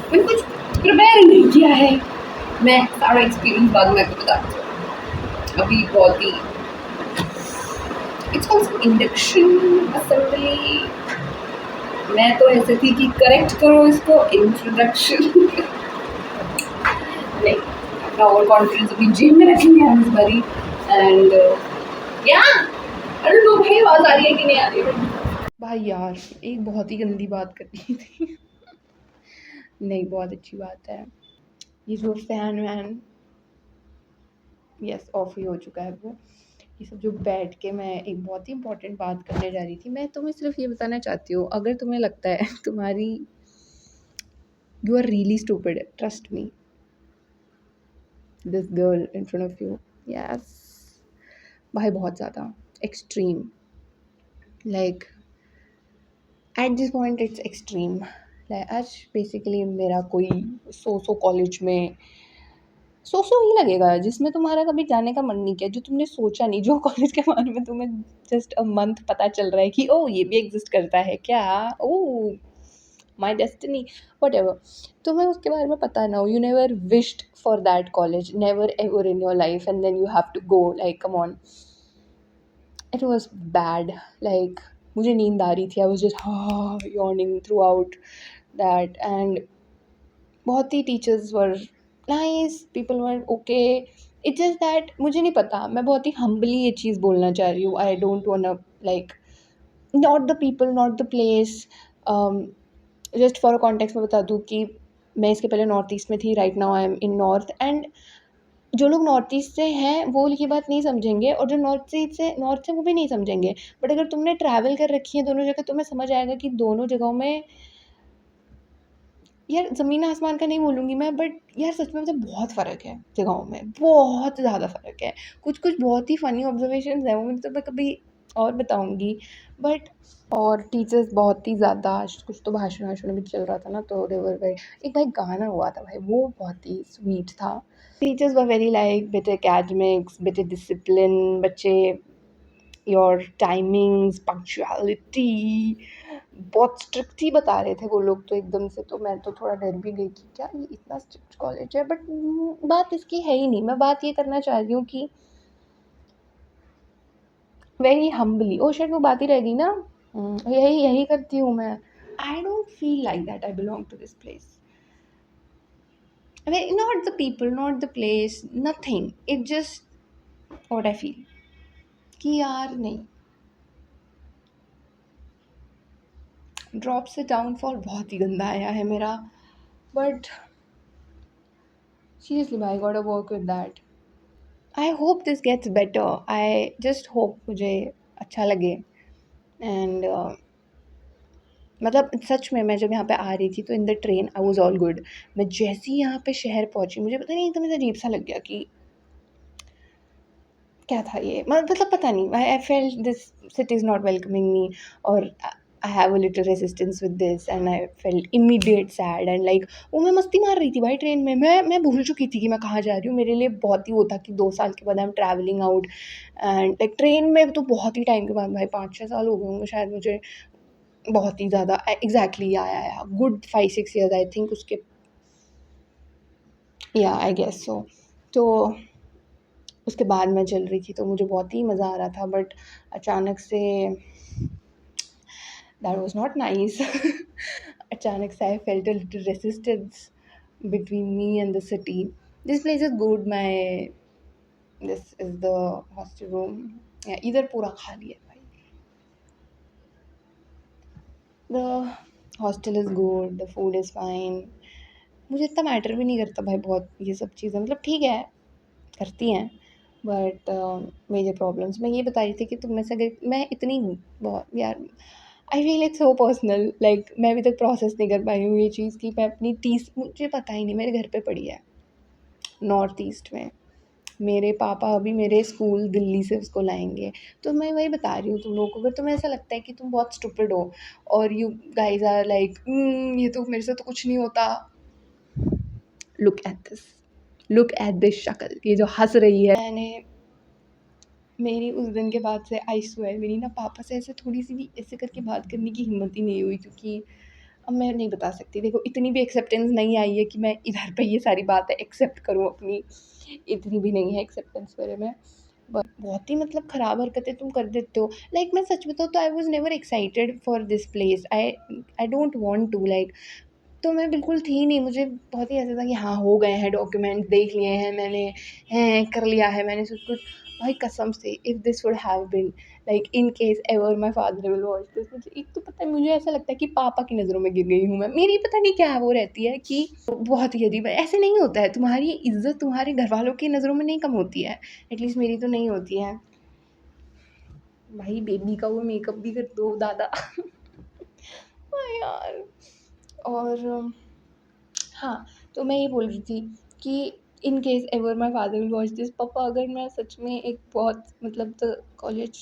मैंने कुछ प्रिपेयर नहीं किया है। मैं सारा एक्सपीरियंस बाद में आपको बताती हूँ। अभी बहुत ही इट्स कॉल्ड इंडक्शन असेंबली। मैं तो ऐसे थी कि करेक्ट करो इसको इंट्रोडक्शन। नहीं, अपना ओवर कॉन्फिडेंस अभी जिम में रखेंगे हम इस बारी। एंड या अरे नो भाई, आवाज़ आ रही है कि नहीं आ रही है? भाई यार, एक बहुत ही गंदी बात करनी थी। नहीं, बहुत अच्छी बात है। ये जो फ़ैन वैन, यस, ऑफ ही हो चुका है वो। ये सब जो बैठ के मैं एक बहुत ही इंपॉर्टेंट बात करने जा रही थी। मैं तुम्हें सिर्फ ये बताना चाहती हूँ, अगर तुम्हें लगता है तुम्हारी you are really stupid, trust me, this girl in front of you, yes, भाई बहुत ज़्यादा extreme, like at this point it's extreme. Like आज बेसिकली मेरा कोई सो कॉलेज में सो ही लगेगा जिसमें तुम्हारा कभी जाने का मन नहीं किया, जो तुमने सोचा नहीं, जो कॉलेज के बारे में तुम्हें जस्ट अ मंथ पता चल रहा है कि ओ ये भी एग्जिस्ट करता है क्या, oh my destiny, whatever, तुम्हें उसके बारे में पता ना हो, you never wished for that college, never ever in your life, and then you have to go, like come on, it was bad. Like मुझे नींद आ रही थी, I was just yawning throughout that, and बहुत ही teachers were nice, people were okay, it's just that मुझे नहीं पता, मैं बहुत ही हम्बली ये चीज़ बोलना चाह रही हूँ, आई don't want like not the people, not the place. Just for a context में बता दूँ कि मैं इसके पहले नॉर्थ ईस्ट में थी, right now I am in north, and जो लोग नॉर्थ ईस्ट से हैं वो ये बात नहीं समझेंगे, और जो नॉर्थ से वो भी नहीं समझेंगे, बट अगर तुमने ट्रैवल कर रखी है दोनों जगह, तुम्हें समझ आएगा कि दोनों जगहों में, यार ज़मीन आसमान का नहीं बोलूँगी मैं, बट यार सच में मतलब बहुत फ़र्क है जगहों में, बहुत ज़्यादा फ़र्क है। कुछ बहुत ही फ़नी ऑब्जर्वेशंस हैं वो, तो मैं कभी और बताऊँगी, बट और टीचर्स बहुत ही ज़्यादा, कुछ तो भाषण भी चल रहा था ना, तो दे वर वेरी, एक भाई गाना हुआ था भाई, वो बहुत ही स्वीट था। Teachers were very like better academics, better discipline, बच्चे योर टाइमिंग्स, पंक्चुअलिटी, बहुत स्ट्रिक्ट ही बता रहे थे वो लोग तो एकदम से, तो मैं तो थोड़ा डर भी गई कि क्या ये इतना स्ट्रिक्ट कॉलेज है, बट बात इसकी है ही नहीं। मैं बात ये करना चाह रही हूँ कि वेरी हम्बली, ओ शायद वो बात ही रह गई ना, यही यही करती हूँ मैं। I don't feel like that I belong to this place, not the people, not the place, nothing, it just what I feel कि यार नहीं, ड्रॉप से डाउनफॉल बहुत ही गंदा आया है मेरा, बट सीरियसली भाई got to work with that. I hope this gets better, I just hope मुझे अच्छा लगे, एंड मतलब सच में मैं जब यहाँ पे आ रही थी तो in the train I was all good, मैं जैसे ही यहाँ पे शहर पहुँची मुझे पता नहीं एकदम से अजीब सा लग गया कि क्या था ये, मतलब पता नहीं, I felt this city is not welcoming me, और I have a little resistance with this, and I felt immediate sad, and like वो मैं मस्ती मार रही थी भाई ट्रेन में, मैं भूल चुकी थी कि मैं कहाँ जा रही हूँ, मेरे लिए बहुत ही वो था कि 2 साल के बाद I am travelling out, and like train में तो बहुत ही टाइम के बाद, भाई 5-6 साल हो गए होंगे शायद मुझे, बहुत ही ज़्यादा एग्जैक्टली आया गुड 5-6 ईयर्स आई थिंक उसके, या आई गेस सो, तो उसके बाद मैं चल रही थी तो मुझे बहुत ही मज़ा आ रहा था, बट अचानक say that was not nice. अचानक से I felt a little resistance between me and the city. This place is good. This is the hostel room. Yeah, इधर पूरा खाली है भाई. The hostel is good. The food is fine. मुझे इतना matter भी नहीं करता भाई बहुत ये सब चीज़ें, मतलब ठीक है करती हैं, बट मेजर प्रॉब्लम्स मैं ये बता रही थी कि तुम में से अगर मैं इतनी बहुत यार, I feel it's so personal, like मैं अभी तक प्रोसेस नहीं कर पाई हूँ ये चीज़ कि मैं अपनी टीस, मुझे पता ही नहीं, मेरे घर पे पड़ी है नॉर्थ ईस्ट में, मेरे पापा अभी मेरे स्कूल दिल्ली से उसको लाएंगे, तो मैं वही बता रही हूँ तुम लोगों को, अगर तुम्हें ऐसा लगता है कि तुम बहुत स्टूपिड हो और यू गाइज आर लाइक ये तो मेरे से तो कुछ नहीं होता, look at this, look at this शक्ल, ये जो हंस रही है, मैंने मेरी उस दिन के बाद से आई स्वेयर मेरी ना पापा से ऐसे थोड़ी सी भी ऐसे करके बात करने की हिम्मत ही नहीं हुई, क्योंकि अब मैं नहीं बता सकती, देखो इतनी भी एक्सेप्टेंस नहीं आई है कि मैं इधर पे ये सारी बातें एक्सेप्ट करूँ अपनी, इतनी भी नहीं है एक्सेप्टेंस मेरे में। बहुत ही मतलब ख़राब हरकतें तुम कर देते हो। लाइक मैं सच बताऊँ तो I was never excited for this place, I don't want to, like तो मैं बिल्कुल थी नहीं, मुझे बहुत ही ऐसा था कि हाँ हो गए हैं डॉक्यूमेंट, देख लिए हैं मैंने, हैं कर लिया है मैंने सब कुछ। भाई कसम से if this would have been like in case ever my father will watch this, मुझे एक तो पता है मुझे ऐसा लगता है कि पापा की नज़रों में गिर गई हूँ मैं, मेरी पता नहीं क्या वो रहती है कि बहुत ही अजीब है। ऐसे नहीं होता है, तुम्हारी इज्जत तुम्हारे घर वालों की नज़रों में नहीं कम होती है, एटलीस्ट मेरी तो नहीं होती है। भाई बेबी का वो मेकअप भी कर दो दादा। हाँ यार। और हाँ, तो मैं ये बोल रही थी कि इन case ever my father will watch this, पापा अगर मैं सच में एक बहुत मतलब कॉलेज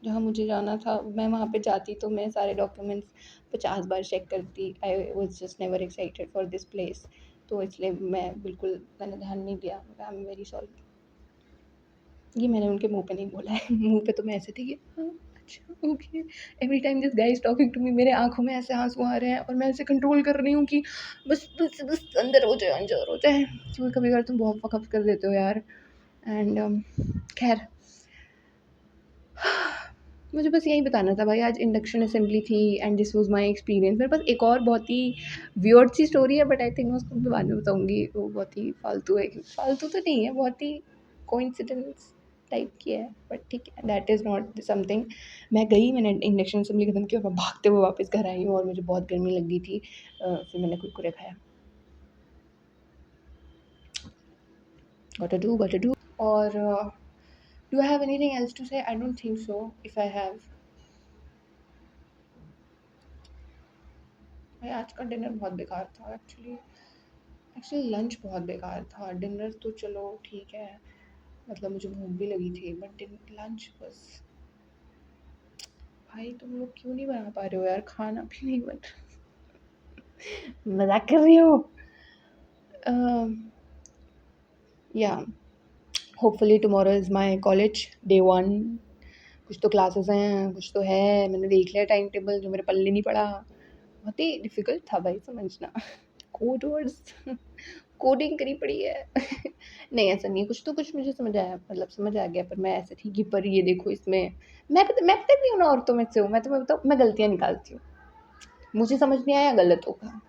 जहाँ मुझे जाना था मैं वहाँ पे जाती तो मैं सारे डॉक्यूमेंट्स 50 बार चेक करती। I was just never excited for this place, तो इसलिए मैं बिल्कुल मैंने ध्यान नहीं दिया। I am very sorry. ये मैंने उनके मुँह पे नहीं बोला है। मुँह पे तो मैं ऐसे थी कि हाँ, अच्छा okay. Every time this guy is talking to me, मेरे आँखों में ऐसे आँसू आ रहे हैं और मैं ऐसे कंट्रोल कर रही हूँ कि बस अंदर हो जाए, अंदर हो जाए। क्योंकि कभी-कभार तुम बहुत फ़क अप कर देते हो यार। एंड खैर मुझे बस यही बताना था भाई, आज इंडक्शन असेंबली थी and this was my experience. मेरे पास एक और बहुत ही वियर्ड सी स्टोरी है बट आई थिंक मैं उसको बाद में बताऊँगी, वो बहुत ही फालतू है। फालतू तो नहीं है, बहुत ही कोइंसिडेंस टाइप की है, बट ठीक है, दैट इज़ नॉट समथिंग। मैं गई, मैंने इंडक्शन असेंबली खत्म की और मैं भागते हुए वापस घर आई हूँ और मुझे बहुत गर्मी लग गई थी। फिर मैंने कुरकुरे खाया। Got to do. और do I have anything else to say? I don't think so. If I have, भाई आज का डिनर बहुत बेकार था एक्चुअली। लंच बहुत बेकार था, डिनर तो चलो ठीक है, मतलब मुझे भूख भी लगी थी बट लंच बस। भाई तुम लोग क्यों नहीं बना पा रहे हो यार, खाना भी नहीं बन रहा। मजाक कर रही हूँ। या hopefully tomorrow is my college day one. कुछ तो क्लासेस हैं, कुछ तो है, मैंने देख लिया टाइम टेबल जो मेरे पल्ले नहीं पड़ा। बहुत ही डिफ़िकल्ट था भाई समझना। कोड वर्ड्स कोडिंग करी पड़ी है। नहीं ऐसा नहीं है, कुछ तो कुछ मुझे समझ आया, मतलब समझ आ गया, पर मैं ऐसे थी कि पर ये देखो इसमें मैं पता नहीं हूँ ना, औरतों में से हूँ मैं, तुम्हें बताऊँ मैं गलतियाँ निकालती हूँ, मुझे समझ नहीं आया गलत होगा।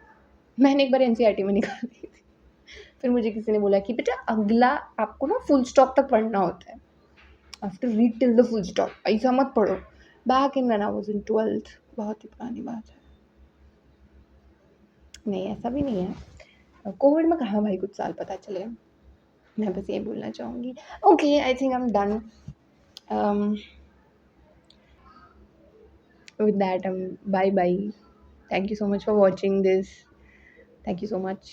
मैंने एक बार एनसीईआरटी में निकाल दी थी, फिर मुझे किसी ने बोला कि बेटा अगला आपको ना फुल स्टॉप तक पढ़ना होता है, after read till the full stop, ऐसा मत पढ़ो। Back in when I was in 12th, बहुत ही पुरानी बात है। नहीं ऐसा भी नहीं है, कोविड में कहाँ भाई कुछ साल पता चले। मैं बस ये बोलना चाहूँगी। Okay I think I am done. With that, bye bye. Thank you so much for watching this. Thank you so much.